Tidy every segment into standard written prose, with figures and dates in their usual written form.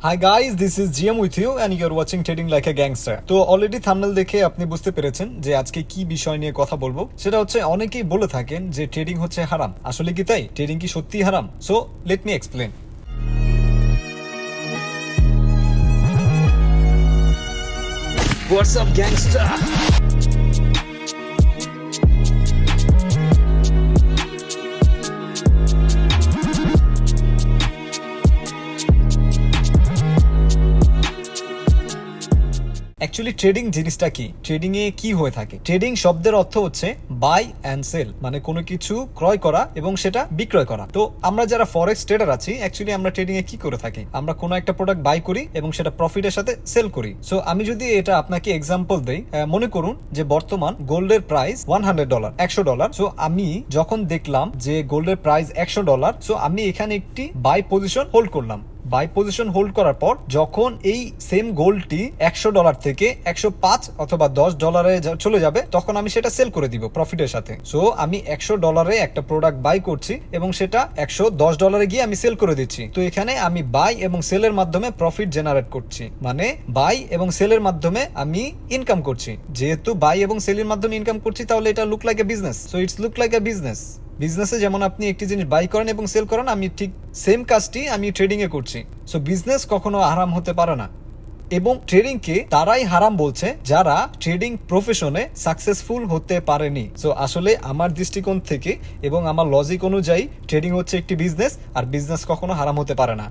Hi guys, this is GM with you and you're watching Trading Like a Gangster. তো already thumbnail দেখে আপনি বুঝতে পেরেছেন যে আজকে কি বিষয় নিয়ে কথা বলবো। সেটা হচ্ছে অনেকেই বলে থাকেন যে ট্রেডিং হচ্ছে হারাম। আসলে কি তাই? ট্রেডিং কি সত্যিই হারাম? So let me explain. What's up gangster? Actually trading জিনিসটা কি, ট্রেডিং এ কি হয়ে থাকে? ট্রেডিং শব্দের অর্থ হচ্ছে বাই অ্যান্ড সেল, মানে কোনো কিছু ক্রয় করা এবং সেটা বিক্রয় করা। তো আমরা যারা ফরেক্স ট্রেডার আছি, অ্যাকচুয়ালি আমরা ট্রেডিং এ কি করে থাকি? আমরা কোনো একটা প্রোডাক্ট বাই করি এবং সেটা প্রফিটের সাথে সেল করি। সো আমি যদি এটা আপনাকে এক্সাম্পল দেই, মনে করুন যে বর্তমান গোল্ডের প্রাইস $100, $100। সো আমি যখন দেখলাম যে গোল্ডের প্রাইস $100, সো আমি এখানে একটি বাই পজিশন হোল্ড করলাম। বাই পজিশন হোল্ড করার পর যখন এই সেম গোল্ডটি $100 থেকে 105 অথবা $10 চলে যাবে, তখন আমি সেটা সেল করে দিব প্রফিটের সাথে। সো আমি $100 একটা প্রোডাক্ট বাই করছি এবং সেটা $110 গিয়ে আমি সেল করে দিচ্ছি। তো এখানে আমি বাই এবং সেলের মাধ্যমে প্রফিট জেনারেট করছি, মানে বাই এবং সেলের মাধ্যমে আমি ইনকাম করছি। যেহেতু বাই এবং সেলের মাধ্যমে ইনকাম করছি, তাহলে এটা look like a business. So it's look like a business. বিজনেসে যেমন আপনি একটি জিনিস বাই করেন এবং সেল করেন, আমি ঠিক সেম কাজটি আমি ট্রেডিং এ করছি। সো বিজনেস কখনো হারাম হতে পারে না, এবং ট্রেডিং কে তারাই হারাম বলছে যারা ট্রেডিং প্রফেশনে সাকসেসফুল হতে পারেনি। সো আসলে আমার দৃষ্টিকোণ থেকে এবং আমার লজিক অনুযায়ী ট্রেডিং হচ্ছে একটি বিজনেস, আর বিজনেস কখনো হারাম হতে পারে না।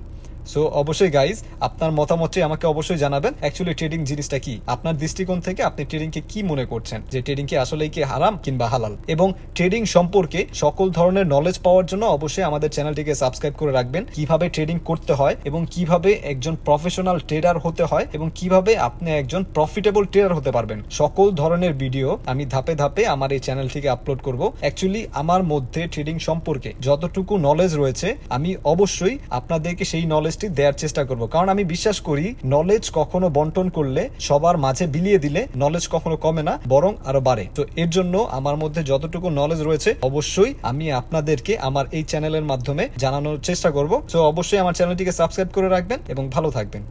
সো অবশ্যই গাইজ, আপনার মতামতটি আমাকে অবশ্যই জানাবেন। অ্যাকচুয়ালি ট্রেডিং জিনিসটা কি, আপনার দৃষ্টিকোণ থেকে আপনি ট্রেডিংকে কি মনে করছেন, যে ট্রেডিং কি আসলেই কি হারাম কিংবা হালাল? এবং ট্রেডিং সম্পর্কে সকল ধরনের নলেজ পাওয়ার জন্য অবশ্যই আমাদের চ্যানেলটিকে সাবস্ক্রাইব করে রাখবেন। কিভাবে ট্রেডিং করতে হয় এবং কিভাবে একজন প্রফেশনাল ট্রেডার হতে হয় এবং কিভাবে আপনি একজন প্রফিটেবল ট্রেডার হতে পারবেন, সকল ধরনের ভিডিও আমি ধাপে ধাপে আমার এই চ্যানেল থেকে আপলোড করব। অ্যাকচুয়ালি আমার মধ্যে ট্রেডিং সম্পর্কে যতটুকু নলেজ রয়েছে, আমি অবশ্যই আপনাদেরকে সেই নলেজটি দেওয়ার চেষ্টা করব, কারণ আমি বিশ্বাস করি নলেজ কখনো বন্টন করলে, সবার মাঝে বিলিয়ে দিলে নলেজ কখনো কমে না, বরং আরো বাড়ে। তো এর জন্য আমার মধ্যে যতটুকু নলেজ রয়েছে অবশ্যই আমি আপনাদেরকে আমার এই চ্যানেলের মাধ্যমে জানানোর চেষ্টা করব। তো অবশ্যই আমার চ্যানেলটিকে সাবস্ক্রাইব করে রাখবেন এবং ভালো থাকবেন।